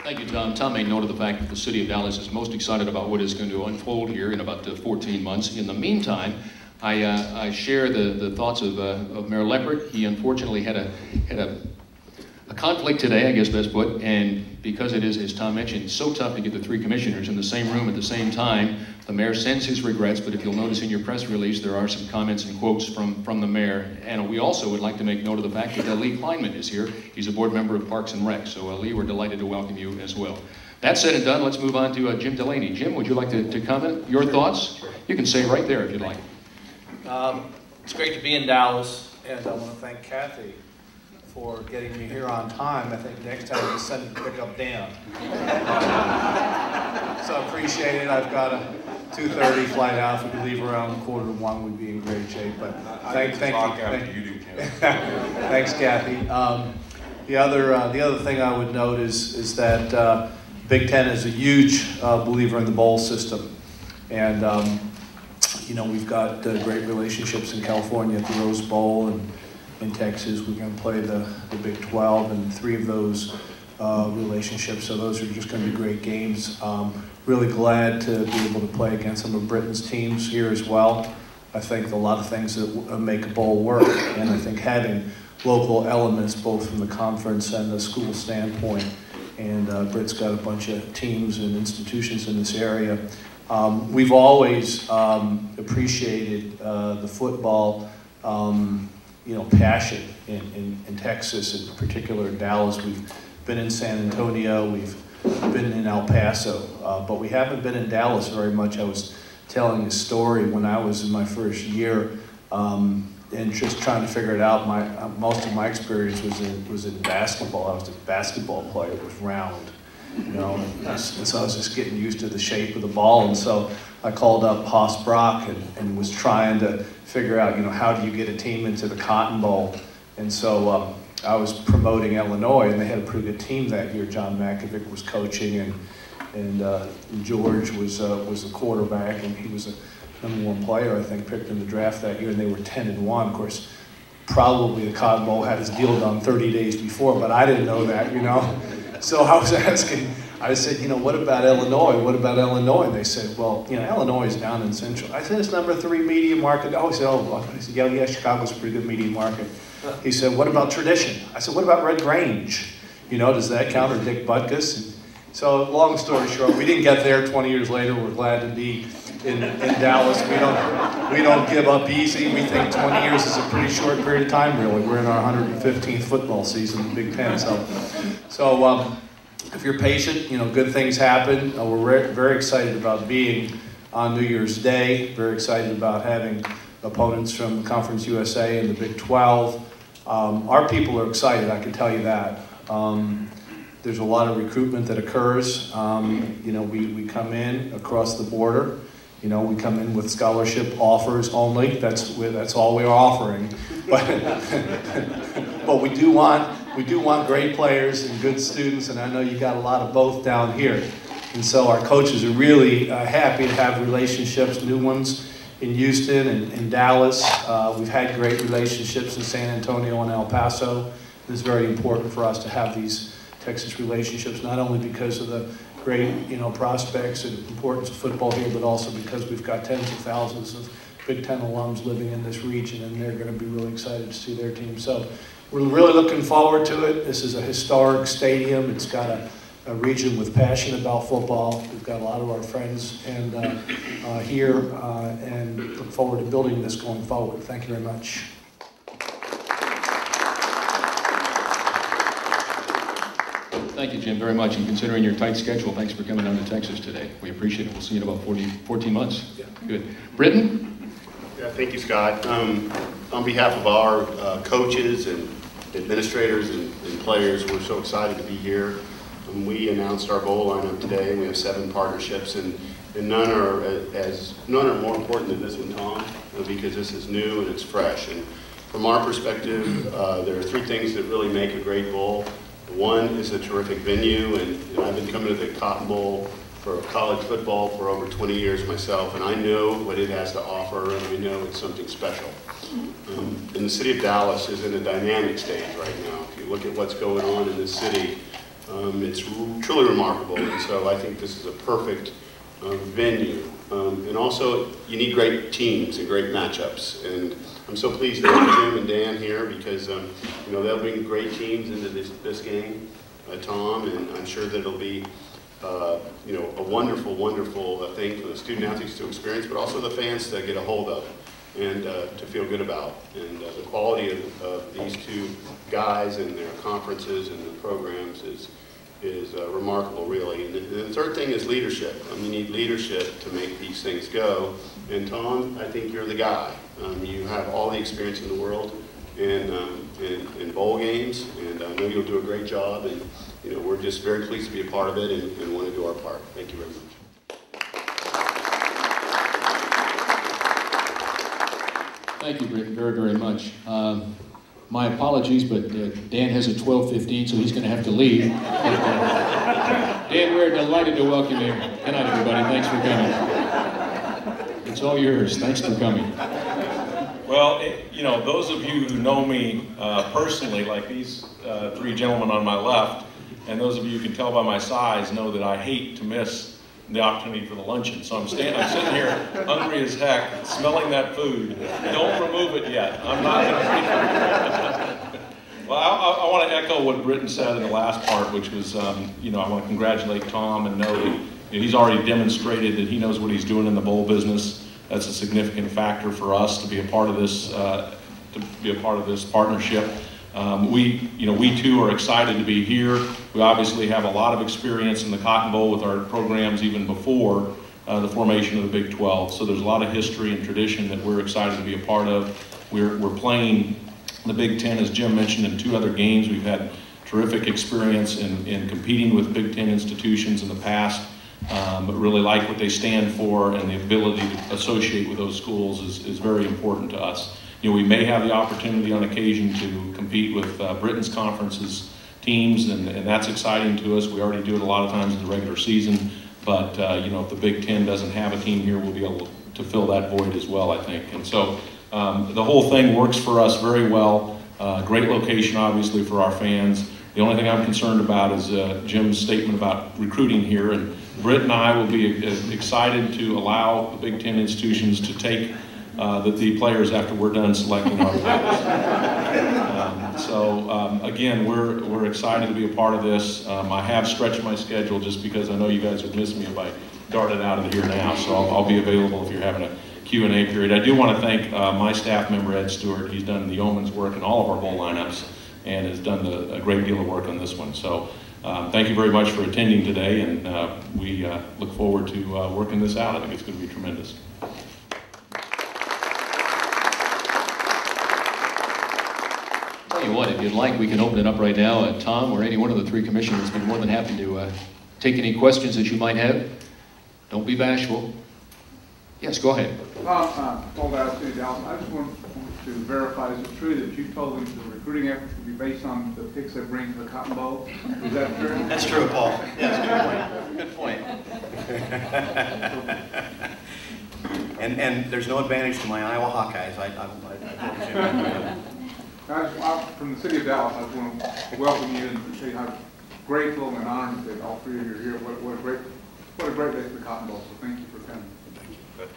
Thank you, Tom. Tom made note of the fact that the city of Dallas is most excited about what is going to unfold here in about 14 months. In the meantime, I share the thoughts of Mayor Leppert. He unfortunately had a conflict today, I guess best put, and because it is, as Tom mentioned, so tough to get the three commissioners in the same room at the same time, the mayor sends his regrets, but if you'll notice in your press release, there are some comments and quotes from the mayor. And we also would like to make note of the fact that Lee Kleinman is here. He's a board member of Parks and Rec, so Lee, we're delighted to welcome you as well. That said and done, let's move on to Jim Delany. Jim, would you like to comment? Your thoughts? You can say right there if you'd like. It's great to be in Dallas, and I want to thank Kathy for getting me here on time. I think next time we'll send you to pick up Dan. So I appreciate it. I've got a 2:30 flight out. If we could leave around 1:45, we'd be in great shape. But thank you. Thanks, Kathy. The other thing I would note is that Big Ten is a huge believer in the bowl system, and you know, we've got great relationships in California at the Rose Bowl, and in Texas we're going to play the Big 12, and 3 of those relationships, so those are just going to be great games. Really glad to be able to play against some of Britton's teams here as well. I think a lot of things that make a bowl work, and I think having local elements both from the conference and the school standpoint, and Britt's got a bunch of teams and institutions in this area. We've always appreciated the football passion in Texas, in particular in Dallas. We've been in San Antonio, we've been in El Paso, but we haven't been in Dallas very much. I was telling a story when I was in my first year, and just trying to figure it out. Most of my experience was in basketball. I was a basketball player. It was round, you know, and so I was just getting used to the shape of the ball. And so I called up Haas Brock and was trying to figure out, you know, how do you get a team into the Cotton Bowl? And so I was promoting Illinois, and they had a pretty good team that year. John Makovic was coaching, and George was the quarterback, and he was a #1 player, I think, picked in the draft that year, and they were 10-1. Of course, probably the Cotton Bowl had his deal done 30 days before, but I didn't know that, you know. So I was asking, I said, you know, what about Illinois? What about Illinois? And they said, well, you know, Illinois is down in Central. I said, it's #3 media market. Oh, he said, oh, I said, yeah, Chicago's a pretty good media market. He said, what about tradition? I said, what about Red Grange? You know, does that count, or Dick Butkus? So long story short, we didn't get there. 20 years later, we're glad to be in Dallas. We don't give up easy. We think 20 years is a pretty short period of time, really. We're in our 115th football season in Big Ten. So if you're patient, you know, good things happen. We're very excited about being on New Year's Day. Very excited about having opponents from Conference USA and the Big 12. Our people are excited, I can tell you that. There's a lot of recruitment that occurs. You know, we come in across the border. You know, we come in with scholarship offers only. That's all we're offering. But we do want great players and good students, and I know you got a lot of both down here. And so our coaches are really happy to have relationships, new ones in Houston and in Dallas. We've had great relationships in San Antonio and El Paso. It's very important for us to have these Texas relationships, not only because of the great, you know, prospects and importance of football here, but also because we've got tens of thousands of Big Ten alums living in this region, and they're going to be really excited to see their team. So we're really looking forward to it. This is a historic stadium. It's got a region with passion about football. We've got a lot of our friends here, and look forward to building this going forward. Thank you very much. Thank you, Jim, very much. And considering your tight schedule, thanks for coming down to Texas today. We appreciate it. We'll see you in about 14 months. Yeah. Good. Britton? Yeah, thank you, Scott. On behalf of our coaches and administrators and players, we're so excited to be here. We announced our bowl lineup today. We have 7 partnerships, and none are more important than this one, Tom, because this is new and it's fresh. And from our perspective, there are 3 things that really make a great bowl. One is a terrific venue, and I've been coming to the Cotton Bowl for college football for over 20 years myself, and I know what it has to offer, and I know it's something special. And the city of Dallas is in a dynamic stage right now. If you look at what's going on in the city, It's truly remarkable, and so I think this is a perfect venue. And also, you need great teams and great matchups. And I'm so pleased to have Jim and Dan here because you know, they'll bring great teams into this game, Tom, and I'm sure that it'll be you know, a wonderful, wonderful thing for the student athletes to experience, but also the fans to get a hold of and to feel good about. And the quality of these two guys and their conferences and the programs is remarkable, really. And the third thing is leadership. You need leadership to make these things go. And Tom, I think you're the guy. You have all the experience in the world in bowl games, and I know you'll do a great job. And you know, we're just very pleased to be a part of it and want to do our part. Thank you very much. Thank you, Britton, very, very much. My apologies, but Dan has a 12:15, so he's going to have to leave. Dan, we're delighted to welcome you. Good night, everybody. Thanks for coming. It's all yours. Thanks for coming. Well, you know, those of you who know me personally, like these three gentlemen on my left, and those of you who can tell by my size, know that I hate to miss the opportunity for the luncheon. So I'm sitting here hungry as heck, smelling that food. Don't remove it yet. I'm not going to. Well, I want to echo what Britton said in the last part, which was, you know, I want to congratulate Tom and know that you know, he's already demonstrated that he knows what he's doing in the bowl business. That's a significant factor for us to be a part of this, partnership. We too are excited to be here. We obviously have a lot of experience in the Cotton Bowl with our programs even before the formation of the Big 12. So there's a lot of history and tradition that we're excited to be a part of. We're playing the Big 10, as Jim mentioned, in 2 other games. We've had terrific experience in competing with Big 10 institutions in the past, but really like what they stand for, and the ability to associate with those schools is very important to us. You know, we may have the opportunity on occasion to compete with Britton's conference's teams, and that's exciting to us. We already do it a lot of times in the regular season, but you know, if the Big 10 doesn't have a team here, we'll be able to fill that void as well, I think. And so the whole thing works for us very well. Great location, obviously, for our fans. The only thing I'm concerned about is Jim's statement about recruiting here, and Britt and I will be excited to allow the Big 10 institutions to take the players after we're done selecting our players. Again, we're excited to be a part of this. I have stretched my schedule just because I know you guys would miss me if I darted out of here now, so I'll be available if you're having a Q&A period. I do want to thank my staff member, Ed Stewart. He's done the yeoman's work in all of our bowl lineups and has done a great deal of work on this one. So thank you very much for attending today, and we look forward to working this out. I think it's going to be tremendous. Tell you what, if you'd like, we can open it up right now. Tom or any one of the 3 commissioners would be more than happy to take any questions that you might have. Don't be bashful. Yes, go ahead. Paul City, Dallas. I just want to verify, is it true that you told them the recruiting efforts will be based on the picks they bring to the Cotton Bowl? Is that true? That's true, Paul. Yes, good point. And there's no advantage to my Iowa Hawkeyes. From the city of Dallas, I just want to welcome you and say how grateful and honored that all 3 of you are here. What a great day for the Cotton Bowl. So thank you for coming. Thank you. Good.